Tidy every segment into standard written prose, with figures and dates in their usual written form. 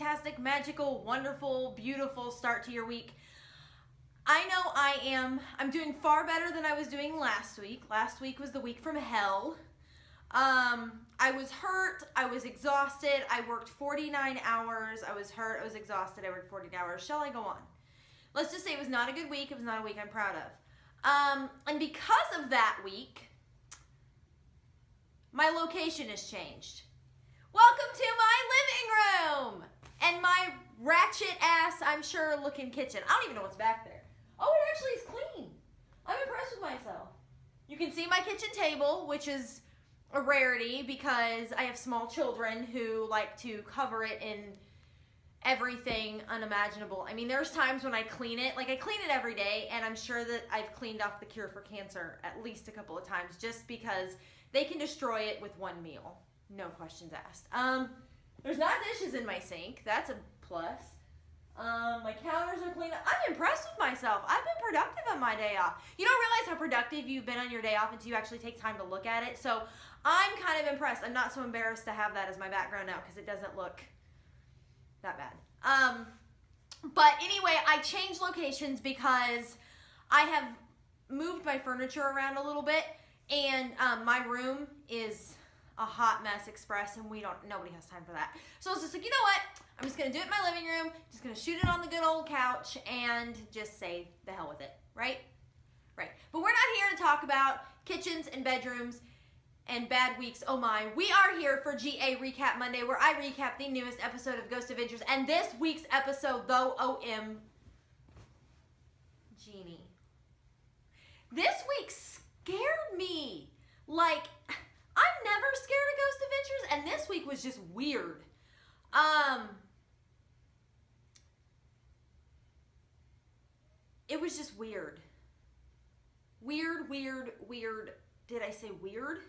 fantastic, magical, wonderful, beautiful start to your week. I know I'm doing far better than I was doing last week. Last week was the week from hell. I was hurt, I was exhausted, I worked 49 hours, I was hurt, I was exhausted, I worked 49 hours. Shall I go on? Let's just say it was not a good week, it was not a week I'm proud of. And because of that week, my location has changed. Welcome to my living room! And my ratchet ass, I'm sure, looking kitchen. I don't even know what's back there. Oh, it actually is clean. I'm impressed with myself. You can see my kitchen table, which is a rarity because I have small children who like to cover it in everything unimaginable. I mean, there's times when I clean it, like I clean it every day, and I'm sure that I've cleaned off the Cure for Cancer at least a couple of times just because they can destroy it with one meal. No questions asked. There's not dishes in my sink. That's a plus. My counters are clean. I'm impressed with myself. I've been productive on my day off. You don't realize how productive you've been on your day off until you actually take time to look at it. So I'm kind of impressed. I'm not so embarrassed to have that as my background now because it doesn't look that bad. But anyway, I changed locations because I have moved my furniture around a little bit, and my room is a hot mess express, and nobody has time for that. So I was just like, you know what? I'm just gonna do it in my living room, just gonna shoot it on the good old couch and just say the hell with it, right? Right. But we're not here to talk about kitchens and bedrooms and bad weeks. Oh my. We are here for GA Recap Monday, where I recap the newest episode of Ghost Adventures. And this week's episode, though, OM Jeannie. This week scared me. Like, I'm never scared of Ghost Adventures, and this week was just weird. It was just weird. Weird. Did I say weird?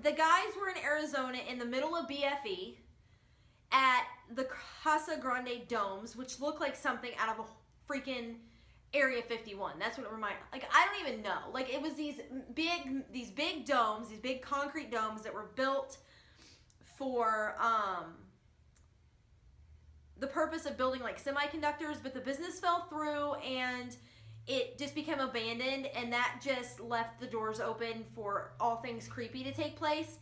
The guys were in Arizona in the middle of BFE at the Casa Grande Domes, which look like something out of a freaking Area 51. That's what it reminded. Like, I don't even know. Like, it was these big domes, these big concrete domes that were built for the purpose of building like semiconductors, but the business fell through and it just became abandoned, and that just left the doors open for all things creepy to take place.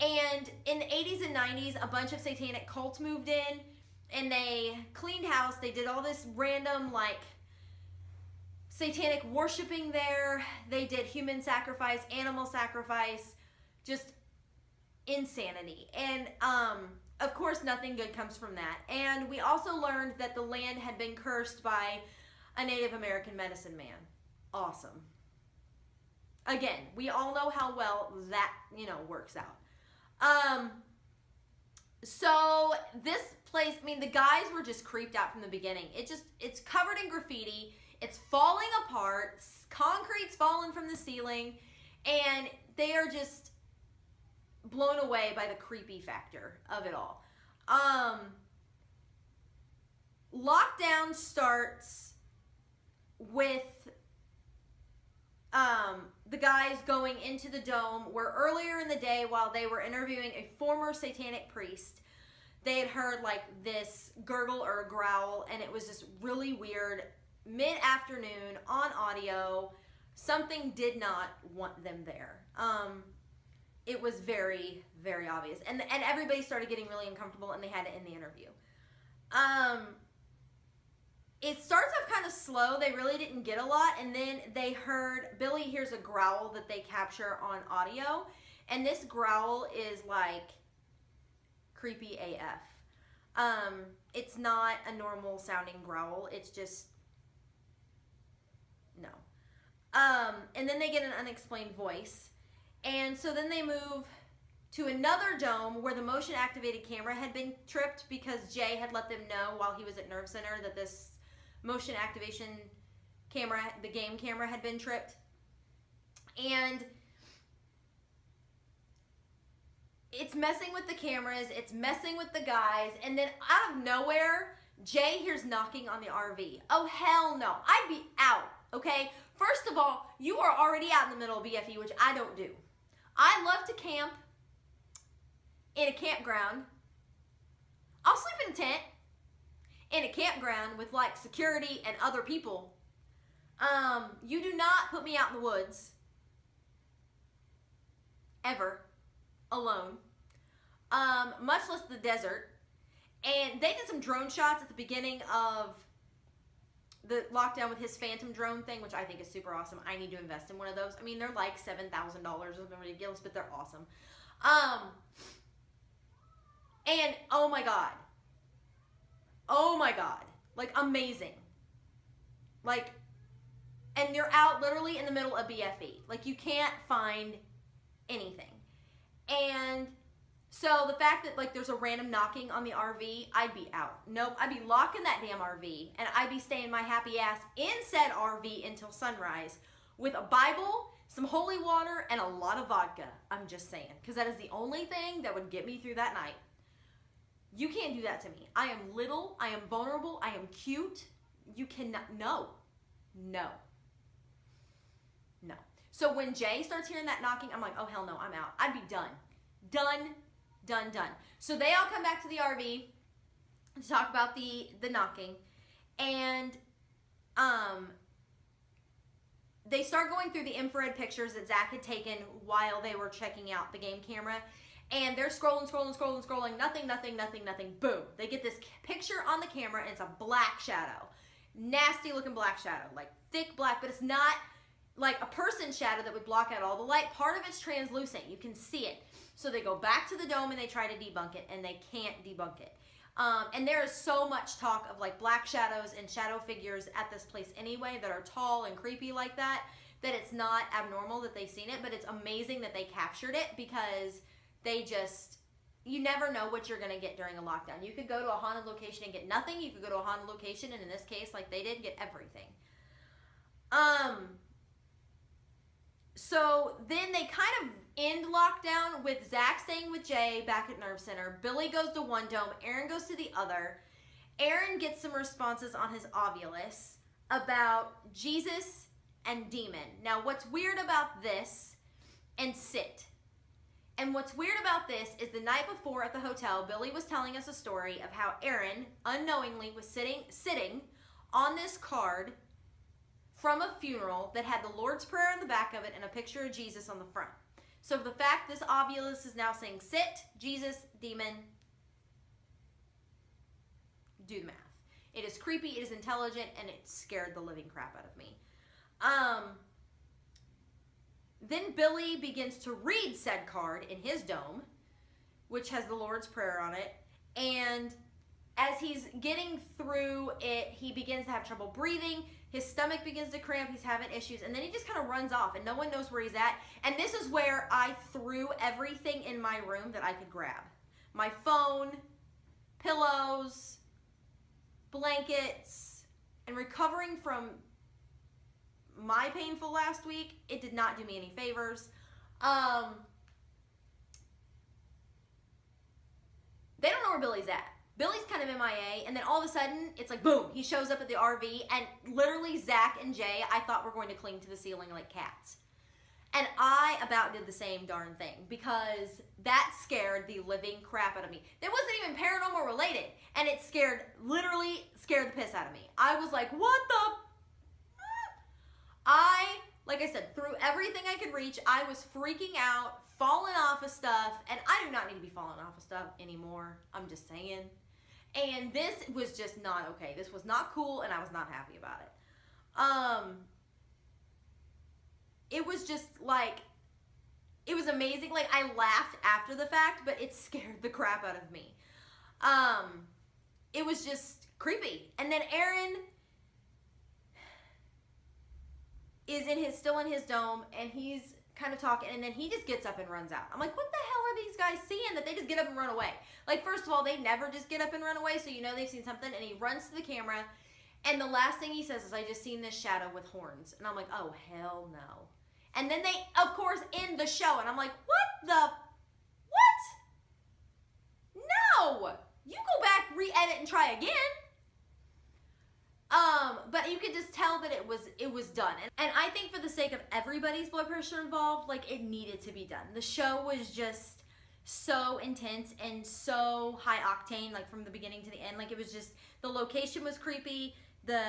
And in the 80s and 90s, a bunch of satanic cults moved in and they cleaned house. They did all this random like satanic worshiping there. They did human sacrifice, animal sacrifice, just insanity. And of course, nothing good comes from that. And we also learned that the land had been cursed by a Native American medicine man. Awesome. Again, we all know how well that, works out. So this place, I mean, the guys were just creeped out from the beginning. It's covered in graffiti. It's falling apart. Concrete's falling from the ceiling. And they are just blown away by the creepy factor of it all. Lockdown starts with the guys going into the dome, where earlier in the day, while they were interviewing a former satanic priest, they had heard like this gurgle or a growl, and it was just really weird. Mid-afternoon on audio, something did not want them there. It was very, very obvious. And everybody started getting really uncomfortable, and they had to end the interview. It starts off kind of slow. They really didn't get a lot. And then Billy hears a growl that they capture on audio. And this growl is like creepy AF. It's not a normal sounding growl. It's just, no. And then they get an unexplained voice. And so then they move to another dome where the motion activated camera had been tripped because Jay had let them know while he was at Nerve Center that this motion activation camera, the game camera, had been tripped. And it's messing with the cameras, it's messing with the guys, and then out of nowhere, Jay hears knocking on the RV. Oh, hell no. I'd be out, okay? First of all, you are already out in the middle of BFE, which I don't do. I love to camp in a campground. I'll sleep in a tent in a campground with like security and other people. You do not put me out in the woods ever alone, much less the desert. And they did some drone shots at the beginning of the lockdown with his Phantom drone thing, which I think is super awesome. I need to invest in one of those. I mean, they're like $7,000 or something ridiculous, but they're awesome. And oh my god, like amazing, like, and you're out literally in the middle of BFE, like you can't find anything. And so the fact that like there's a random knocking on the RV, I'd be out. Nope, I'd be locking that damn RV and I'd be staying my happy ass in said RV until sunrise with a Bible, some holy water, and a lot of vodka. I'm just saying, because that is the only thing that would get me through that night. You can't do that to me. I am little, I am vulnerable, I am cute. You cannot, no. So when Jay starts hearing that knocking, I'm like, oh hell no, I'm out. I'd be done. Done. So they all come back to the RV to talk about the knocking, and they start going through the infrared pictures that Zach had taken while they were checking out the game camera, and they're scrolling, nothing. Boom. They get this picture on the camera, and it's a black shadow. Nasty looking black shadow, like thick black, but it's not like a person shadow that would block out all the light. Part of it's translucent. You can see it. So they go back to the dome and they try to debunk it, and they can't debunk it. And there is so much talk of like black shadows and shadow figures at this place anyway that are tall and creepy like that, that it's not abnormal that they've seen it, but it's amazing that they captured it, because they just, you never know what you're going to get during a lockdown. You could go to a haunted location and get nothing. You could go to a haunted location and in this case, like they did, get everything. So then they kind of end lockdown with Zach staying with Jay back at Nerve Center. Billy goes to one dome. Aaron goes to the other. Aaron gets some responses on his Ovilus about Jesus and demon. Now, what's weird about this, and sit. And what's weird about this is the night before at the hotel, Billy was telling us a story of how Aaron unknowingly was sitting on this card from a funeral that had the Lord's Prayer on the back of it and a picture of Jesus on the front. So the fact this Ovilus is now saying sit, Jesus, demon, do the math. It is creepy, it is intelligent, and it scared the living crap out of me. Then Billy begins to read said card in his dome, which has the Lord's Prayer on it, and as he's getting through it, he begins to have trouble breathing. His stomach begins to cramp. He's having issues. And then he just kind of runs off, and no one knows where he's at. And this is where I threw everything in my room that I could grab. My phone, pillows, blankets, and recovering from my painful last week, it did not do me any favors. They don't know where Billy's at. Billy's kind of MIA, and then all of a sudden, it's like, boom, he shows up at the RV, and literally Zach and Jay, I thought were going to cling to the ceiling like cats. And I about did the same darn thing, because that scared the living crap out of me. It wasn't even paranormal related, and it literally scared the piss out of me. I was like, what the? Like I said, threw everything I could reach. I was freaking out, falling off of stuff, and I do not need to be falling off of stuff anymore. I'm just saying. And this was just not okay. This was not cool, and I was not happy about it. It was just like, it was amazing. Like, I laughed after the fact, but it scared the crap out of me. It was just creepy. And then Aaron is still in his dome, and he's kind of talking, and then he just gets up and runs out. I'm like, what the hell are these guys seeing that they just get up and run away? Like, first of all, they never just get up and run away, so you know they've seen something. And he runs to the camera, and the last thing he says is, I just seen this shadow with horns. And I'm like, oh, hell no. And then they, of course, end the show, and I'm like, what? No! You go back, re-edit, and try again. But you could just tell that it was done. And I think for the sake of everybody's blood pressure involved, like, it needed to be done. The show was just so intense and so high octane, like from the beginning to the end. Like it was just, the location was creepy, the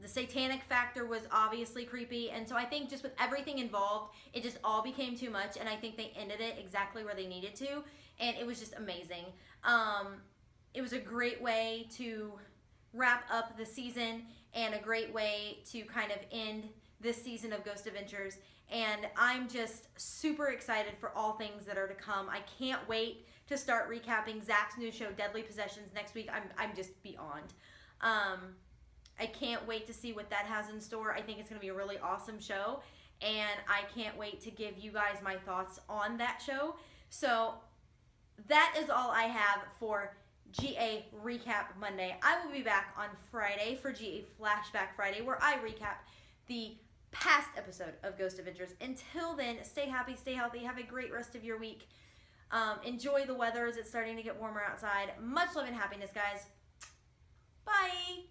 satanic factor was obviously creepy, and so I think just with everything involved, it just all became too much, and I think they ended it exactly where they needed to, and it was just amazing. It was a great way to wrap up the season and a great way to kind of end this season of Ghost Adventures, and I'm just super excited for all things that are to come. I can't wait to start recapping Zach's new show, Deadly Possessions, next week. I'm just beyond. I can't wait to see what that has in store. I think it's going to be a really awesome show, and I can't wait to give you guys my thoughts on that show. So that is all I have for GA Recap Monday. I will be back on Friday for GA Flashback Friday, where I recap the past episode of Ghost Adventures. Until then, stay happy, stay healthy, have a great rest of your week. Enjoy the weather as it's starting to get warmer outside. Much love and happiness, guys. Bye.